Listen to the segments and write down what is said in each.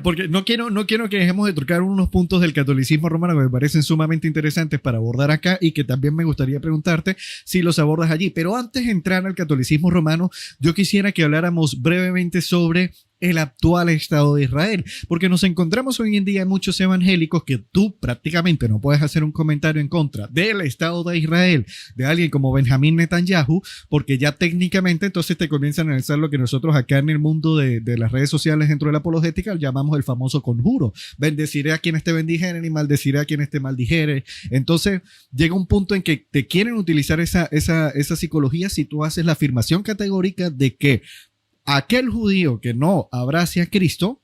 porque no quiero que dejemos de tocar unos puntos del catolicismo romano que me parecen sumamente interesantes para abordar acá y que también me gustaría preguntarte si los abordas allí. Pero antes de entrar al catolicismo romano, yo quisiera que habláramos brevemente sobre el actual Estado de Israel, porque nos encontramos hoy en día muchos evangélicos que tú prácticamente no puedes hacer un comentario en contra del Estado de Israel, de alguien como Benjamín Netanyahu, porque ya técnicamente entonces te comienzan a analizar lo que nosotros acá en el mundo de las redes sociales dentro de la apologética llamamos el famoso conjuro: bendeciré a quienes te bendijeren y maldeciré a quienes te maldijere. Entonces llega un punto en que te quieren utilizar esa psicología si tú haces la afirmación categórica de que aquel judío que no abrace a Cristo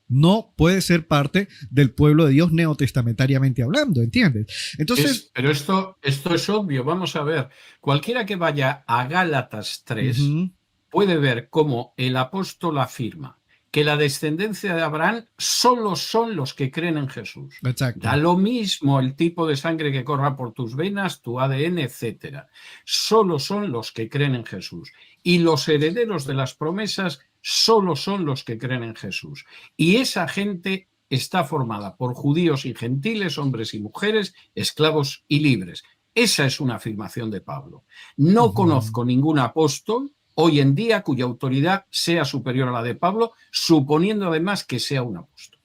no puede ser parte del pueblo de Dios neotestamentariamente hablando, ¿entiendes? Entonces, Pero esto es obvio. Vamos a ver, cualquiera que vaya a Gálatas 3 uh-huh, puede ver cómo el apóstol afirma que la descendencia de Abraham solo son los que creen en Jesús. Da exacto. lo mismo el tipo de sangre que corra por tus venas, tu ADN, etcétera. Solo son los que creen en Jesús. Y los herederos de las promesas solo son los que creen en Jesús. Y esa gente está formada por judíos y gentiles, hombres y mujeres, esclavos y libres. Esa es una afirmación de Pablo. No Uh-huh. conozco ningún apóstol hoy en día cuya autoridad sea superior a la de Pablo, suponiendo además que sea un apóstol.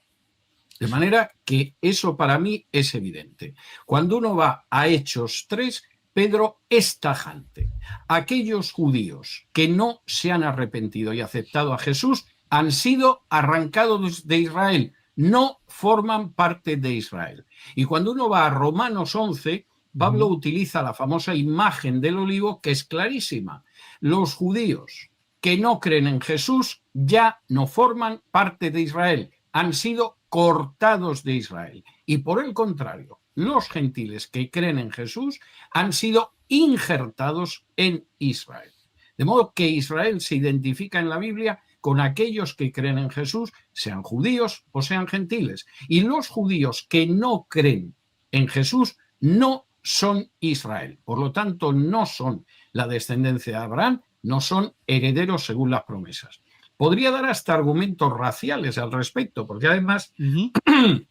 De manera que eso para mí es evidente. Cuando uno va a Hechos 3, Pedro es tajante. Aquellos judíos que no se han arrepentido y aceptado a Jesús han sido arrancados de Israel, no forman parte de Israel. Y cuando uno va a Romanos 11, Pablo Uh-huh. utiliza la famosa imagen del olivo que es clarísima. Los judíos que no creen en Jesús ya no forman parte de Israel, han sido cortados de Israel. Y por el contrario, los gentiles que creen en Jesús han sido injertados en Israel. De modo que Israel se identifica en la Biblia con aquellos que creen en Jesús, sean judíos o sean gentiles. Y los judíos que no creen en Jesús no son Israel. Por lo tanto, no son la descendencia de Abraham, no son herederos según las promesas. Podría dar hasta argumentos raciales al respecto, porque además Uh-huh.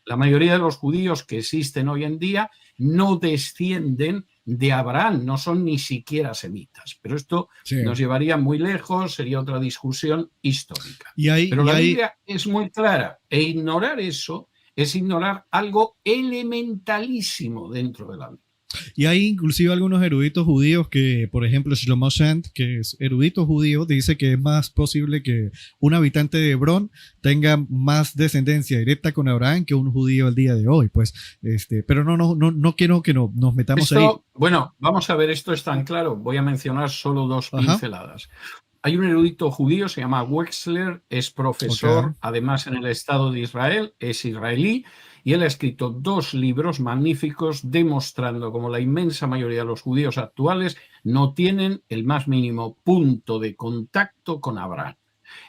la mayoría de los judíos que existen hoy en día no descienden de Abraham, no son ni siquiera semitas. Pero esto Sí. nos llevaría muy lejos, sería otra discusión histórica. Y hay, Pero y la hay, Biblia es muy clara e ignorar eso es ignorar algo elementalísimo dentro de la Biblia. Y hay inclusive algunos eruditos judíos que, por ejemplo, Shlomo Shant, que es erudito judío, dice que es más posible que un habitante de Hebrón tenga más descendencia directa con Abraham que un judío al día de hoy. Pues, pero no quiero que nos metamos ahí. Esto, bueno, vamos a ver, esto es tan claro. Voy a mencionar solo dos Ajá. pinceladas. Hay un erudito judío, se llama Wexler, es Ok. profesor, además en el Estado de Israel, es israelí, y él ha escrito 2 libros magníficos demostrando cómo la inmensa mayoría de los judíos actuales no tienen el más mínimo punto de contacto con Abraham.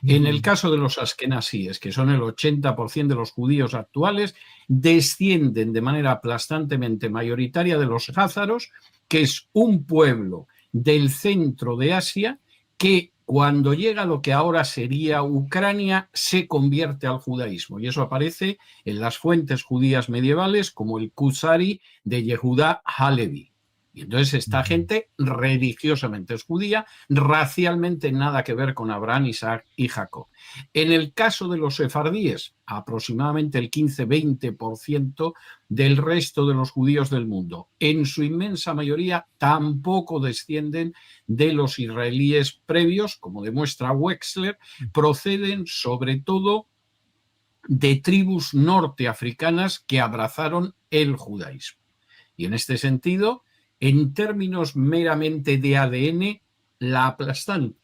En el Uh-huh. caso de los askenasíes, que son el 80% de los judíos actuales, descienden de manera aplastantemente mayoritaria de los házaros, que es un pueblo del centro de Asia que cuando llega a lo que ahora sería Ucrania se convierte al judaísmo. Y eso aparece en las fuentes judías medievales como el Kusari de Yehudá Halevi. Y entonces esta Uh-huh. gente religiosamente es judía, racialmente nada que ver con Abraham, Isaac y Jacob. En el caso de los sefardíes, aproximadamente el 15-20% del resto de los judíos del mundo, en su inmensa mayoría tampoco descienden de los israelíes previos, como demuestra Wexler, proceden sobre todo de tribus norteafricanas que abrazaron el judaísmo. Y en este sentido, en términos meramente de ADN, la aplastante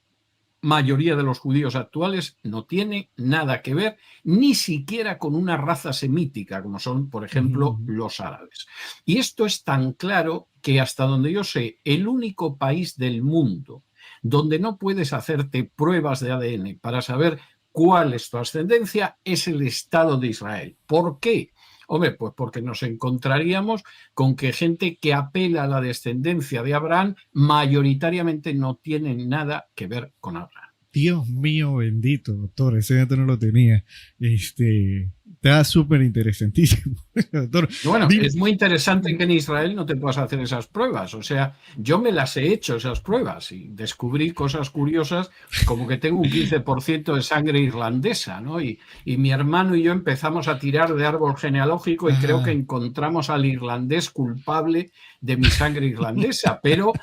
mayoría de los judíos actuales no tiene nada que ver ni siquiera con una raza semítica, como son, por ejemplo, Uh-huh. los árabes. Y esto es tan claro que hasta donde yo sé, el único país del mundo donde no puedes hacerte pruebas de ADN para saber cuál es tu ascendencia es el Estado de Israel. ¿Por qué? Hombre, pues porque nos encontraríamos con que gente que apela a la descendencia de Abraham mayoritariamente no tiene nada que ver con Abraham. Dios mío bendito, doctor, ese dato no lo tenía. Está súper interesantísimo, doctor. Bueno, Dime. es muy interesante que en Israel no te puedas hacer esas pruebas. O sea, yo me las he hecho esas pruebas y descubrí cosas curiosas como que tengo un 15% de sangre irlandesa, ¿no? Y mi hermano y yo empezamos a tirar de árbol genealógico y creo que Ajá. encontramos al irlandés culpable de mi sangre irlandesa. Pero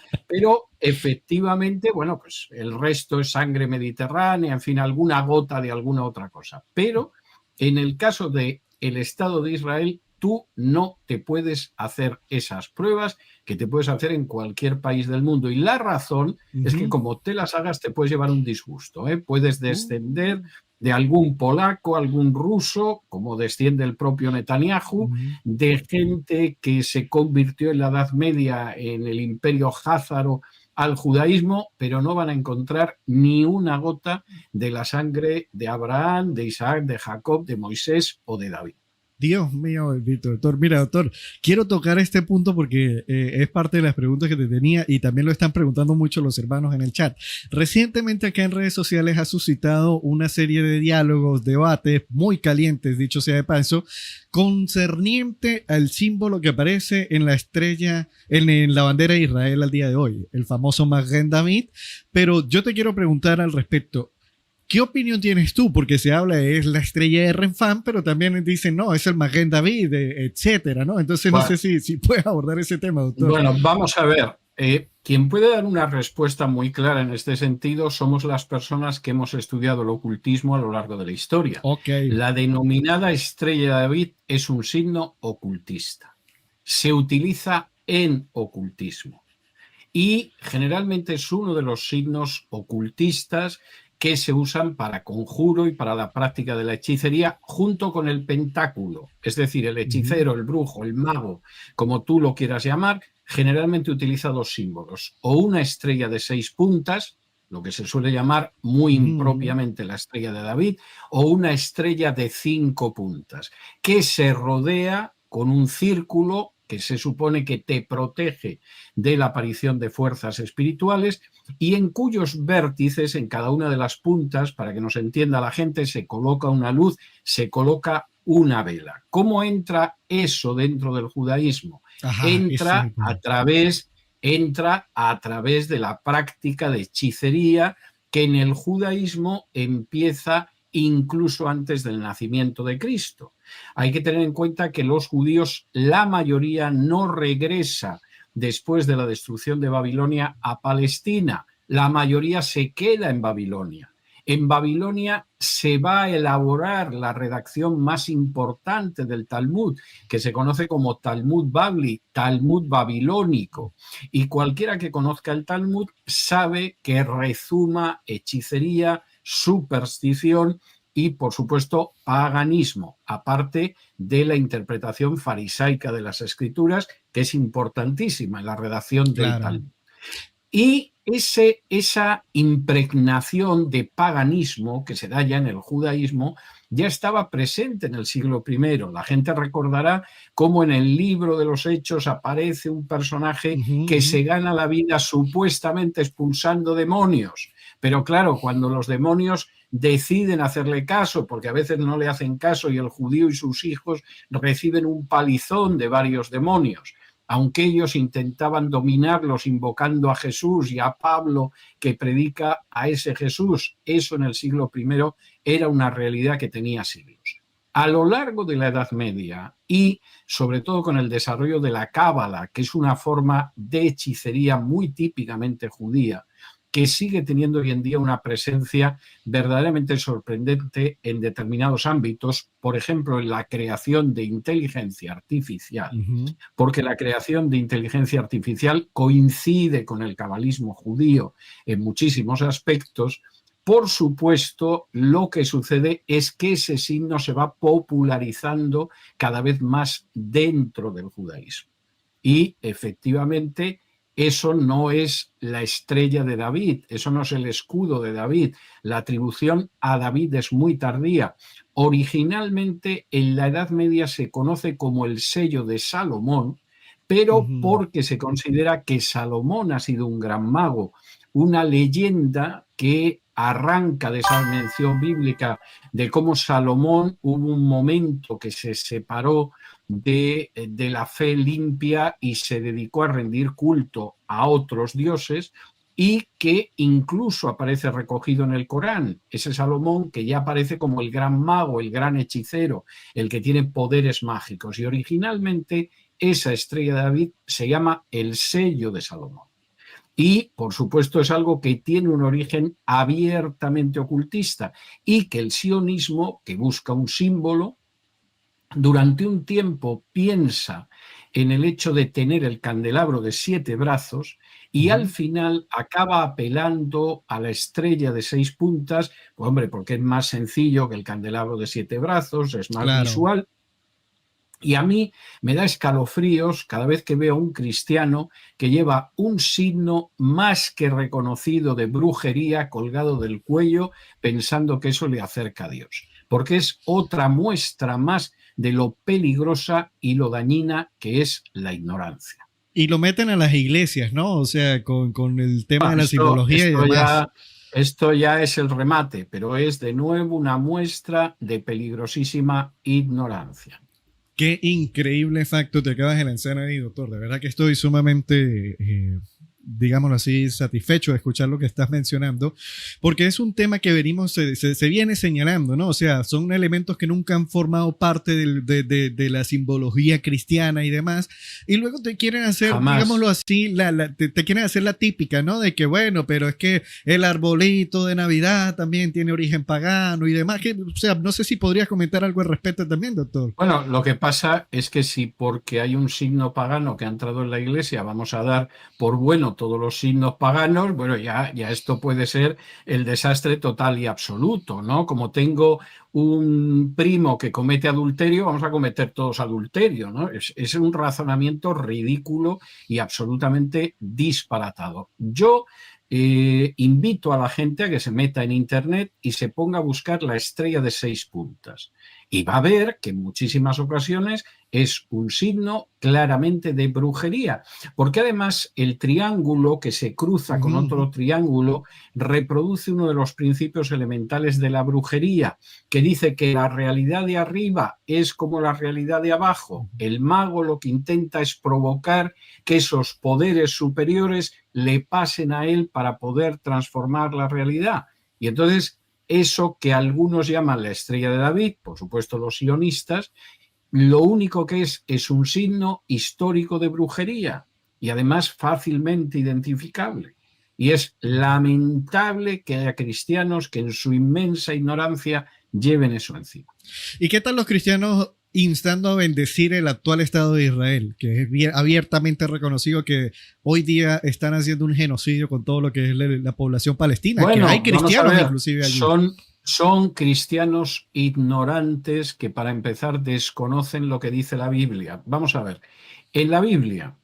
efectivamente, bueno, pues el resto es sangre mediterránea, en fin, alguna gota de alguna otra cosa. Pero en el caso de el Estado de Israel, tú no te puedes hacer esas pruebas que te puedes hacer en cualquier país del mundo. Y la razón es que Ujú. como te las hagas te puedes llevar un disgusto, ¿eh? Puedes descender Uh, de algún polaco, algún ruso, como desciende el propio Netanyahu, ujú. de gente que se convirtió en la Edad Media en el imperio házaro al judaísmo, pero no van a encontrar ni una gota de la sangre de Abraham, de Isaac, de Jacob, de Moisés o de David. Dios mío, bendito doctor. Mira, doctor, quiero tocar este punto porque es parte de las preguntas que te tenía y también lo están preguntando mucho los hermanos en el chat. Recientemente acá en redes sociales ha suscitado una serie de diálogos, debates muy calientes, dicho sea de paso, concerniente al símbolo que aparece en la estrella, en la bandera de Israel al día de hoy, el famoso Maguen David. Pero yo te quiero preguntar al respecto. ¿Qué opinión tienes tú? Porque se habla de es la estrella de Renfán, pero también dicen, no, es el Maguen David, etcétera, ¿no? Entonces no sé Bueno, si puedes abordar ese tema, doctor. bueno, vamos a ver. Quien puede dar una respuesta muy clara en este sentido somos las personas que hemos estudiado el ocultismo a lo largo de la historia. Ok. La denominada estrella de David es un signo ocultista. Se utiliza en ocultismo y generalmente es uno de los signos ocultistas que se usan para conjuro y para la práctica de la hechicería junto con el pentáculo, es decir, el Ujú. hechicero, el brujo, el mago, como tú lo quieras llamar, generalmente utiliza dos símbolos, o una estrella de 6 puntas, lo que se suele llamar muy Ujú. impropiamente la estrella de David, o una estrella de 5 puntas, que se rodea con un círculo que se supone que te protege de la aparición de fuerzas espirituales y en cuyos vértices, en cada una de las puntas, para que nos entienda la gente, se coloca una luz, se coloca una vela. ¿Cómo entra eso dentro del judaísmo? Ajá, ese es Entra el punto. entra a través de la práctica de hechicería que en el judaísmo empieza incluso antes del nacimiento de Cristo. Hay que tener en cuenta que los judíos, la mayoría, no regresa después de la destrucción de Babilonia a Palestina. La mayoría se queda en Babilonia. En Babilonia se va a elaborar la redacción más importante del Talmud, que se conoce como Talmud Babli, Talmud babilónico. Y cualquiera que conozca el Talmud sabe que rezuma hechicería, superstición y, por supuesto, paganismo, aparte de la interpretación farisaica de las escrituras, que es importantísima en la redacción del Claro. Talmud. Y esa impregnación de paganismo que se da ya en el judaísmo ya estaba presente en el siglo I. La gente recordará cómo en el libro de los Hechos aparece un personaje Ujú, que ujú. se gana la vida supuestamente expulsando demonios. Pero claro, cuando los demonios deciden hacerle caso, porque a veces no le hacen caso y el judío y sus hijos reciben un palizón de varios demonios, aunque ellos intentaban dominarlos invocando a Jesús y a Pablo que predica a ese Jesús, eso en el siglo I era una realidad que tenía siglos. A lo largo de la Edad Media y sobre todo con el desarrollo de la cábala, que es una forma de hechicería muy típicamente judía, que sigue teniendo hoy en día una presencia verdaderamente sorprendente en determinados ámbitos, por ejemplo, en la creación de inteligencia artificial, Ujú. porque la creación de inteligencia artificial coincide con el cabalismo judío en muchísimos aspectos. Por supuesto, lo que sucede es que ese signo se va popularizando cada vez más dentro del judaísmo. Y efectivamente, eso no es la estrella de David, eso no es el escudo de David. La atribución a David es muy tardía. Originalmente en la Edad Media se conoce como el sello de Salomón, pero Ujú. porque se considera que Salomón ha sido un gran mago, una leyenda que arranca de esa mención bíblica de cómo Salomón hubo un momento que se separó de la fe limpia y se dedicó a rendir culto a otros dioses, y que incluso aparece recogido en el Corán. Ese Salomón que ya aparece como el gran mago, el gran hechicero, el que tiene poderes mágicos. Y originalmente esa estrella de David se llama el sello de Salomón. Y, por supuesto, es algo que tiene un origen abiertamente ocultista y que el sionismo, que busca un símbolo, durante un tiempo piensa en el hecho de tener el candelabro de 7 brazos y al final acaba apelando a la estrella de 6 puntas, pues, hombre, porque es más sencillo que el candelabro de 7 brazos, es más visual. Y a mí me da escalofríos cada vez que veo a un cristiano que lleva un signo más que reconocido de brujería colgado del cuello, pensando que eso le acerca a Dios, porque es otra muestra más de lo peligrosa y lo dañina que es la ignorancia. Y lo meten a las iglesias, ¿no? O sea, con el tema de la simbología y demás. Esto ya es el remate, pero es de nuevo una muestra de peligrosísima ignorancia. Qué increíble facto te acabas de lanzar ahí, doctor. De verdad que estoy sumamente, digámoslo así, satisfecho de escuchar lo que estás mencionando, porque es un tema que venimos, se viene señalando, ¿no? O sea, son elementos que nunca han formado parte de la simbología cristiana y demás, y luego te quieren hacer, digámoslo así, te quieren hacer la típica, ¿no? De que, bueno, pero es que el arbolito de Navidad también tiene origen pagano y demás, que, o sea, no sé si podrías comentar algo al respecto también, doctor. Bueno, lo que pasa es que si porque hay un signo pagano que ha entrado en la iglesia vamos a dar por bueno todos los signos paganos, bueno, ya esto puede ser el desastre total y absoluto, ¿no? Como tengo un primo que comete adulterio, vamos a cometer todos adulterio, ¿no? Es un razonamiento ridículo y absolutamente disparatado. Yo invito a la gente a que se meta en internet y se ponga a buscar la estrella de 6 puntas. Y va a ver que en muchísimas ocasiones es un signo claramente de brujería, porque además el triángulo que se cruza con otro triángulo reproduce uno de los principios elementales de la brujería, que dice que la realidad de arriba es como la realidad de abajo. El mago lo que intenta es provocar que esos poderes superiores le pasen a él para poder transformar la realidad. Y entonces eso que algunos llaman la estrella de David, por supuesto los sionistas, lo único que es un signo histórico de brujería y además fácilmente identificable. Y es lamentable que haya cristianos que en su inmensa ignorancia lleven eso encima. ¿Y qué tal los cristianos instando a bendecir el actual Estado de Israel, que es abiertamente reconocido que hoy día están haciendo un genocidio con todo lo que es la población palestina? Bueno, que hay cristianos inclusive allí. Son cristianos ignorantes que, para empezar, desconocen lo que dice la Biblia. Vamos a ver, en la Biblia,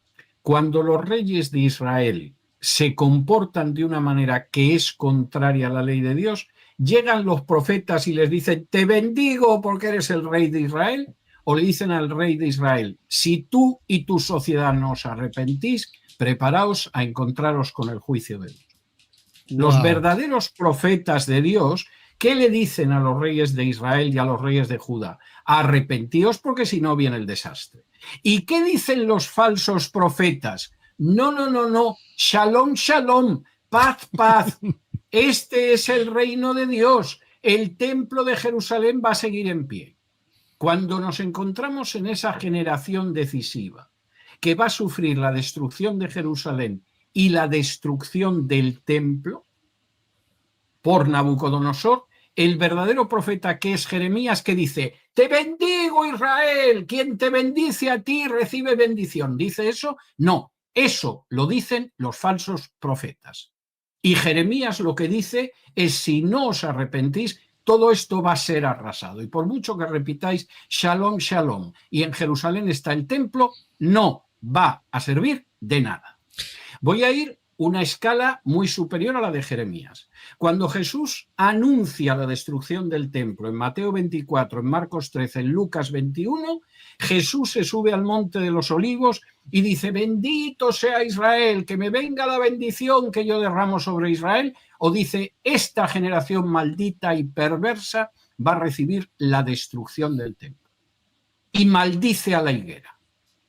cuando los reyes de Israel se comportan de una manera que es contraria a la ley de Dios, llegan los profetas y les dicen, te bendigo porque eres el rey de Israel, o le dicen al rey de Israel, si tú y tu sociedad no os arrepentís, preparaos a encontraros con el juicio de Dios. Wow. Los verdaderos profetas de Dios, ¿qué le dicen a los reyes de Israel y a los reyes de Judá? Arrepentíos porque si no viene el desastre. ¿Y qué dicen los falsos profetas? No, shalom, shalom, paz, paz. Este es el reino de Dios. El templo de Jerusalén va a seguir en pie. Cuando nos encontramos en esa generación decisiva que va a sufrir la destrucción de Jerusalén y la destrucción del templo por Nabucodonosor, el verdadero profeta, que es Jeremías, que dice, te bendigo Israel, quien te bendice a ti recibe bendición. ¿Dice eso? No, eso lo dicen los falsos profetas. Y Jeremías lo que dice es, si no os arrepentís, todo esto va a ser arrasado. Y por mucho que repitáis, shalom, shalom, y en Jerusalén está el templo, no va a servir de nada. Voy a ir una escala muy superior a la de Jeremías. Cuando Jesús anuncia la destrucción del templo en Mateo 24, en Marcos 13, en Lucas 21, Jesús se sube al monte de los olivos y dice: bendito sea Israel, que me venga la bendición que yo derramo sobre Israel, o dice: esta generación maldita y perversa va a recibir la destrucción del templo. Y maldice a la higuera.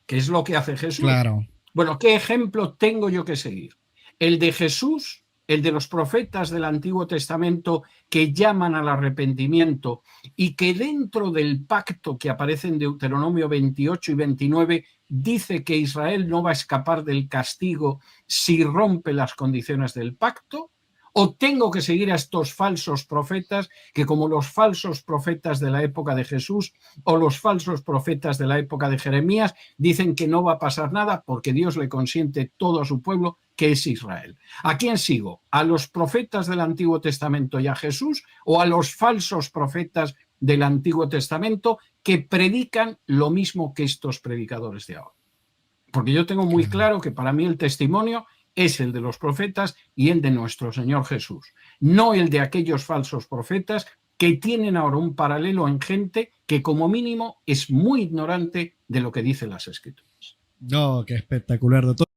¿Qué es lo que hace Jesús? Claro. Bueno, ¿qué ejemplo tengo yo que seguir? El de Jesús, el de los profetas del Antiguo Testamento que llaman al arrepentimiento y que dentro del pacto que aparece en Deuteronomio 28 y 29 dice que Israel no va a escapar del castigo si rompe las condiciones del pacto. ¿O tengo que seguir a estos falsos profetas que, como los falsos profetas de la época de Jesús o los falsos profetas de la época de Jeremías, dicen que no va a pasar nada porque Dios le consiente todo a su pueblo, que es Israel? ¿A quién sigo? ¿A los profetas del Antiguo Testamento y a Jesús, o a los falsos profetas del Antiguo Testamento que predican lo mismo que estos predicadores de ahora? Porque yo tengo muy claro que para mí el testimonio es el de los profetas y el de nuestro Señor Jesús, no el de aquellos falsos profetas que tienen ahora un paralelo en gente que como mínimo es muy ignorante de lo que dicen las Escrituras. No, qué espectacular, doctor.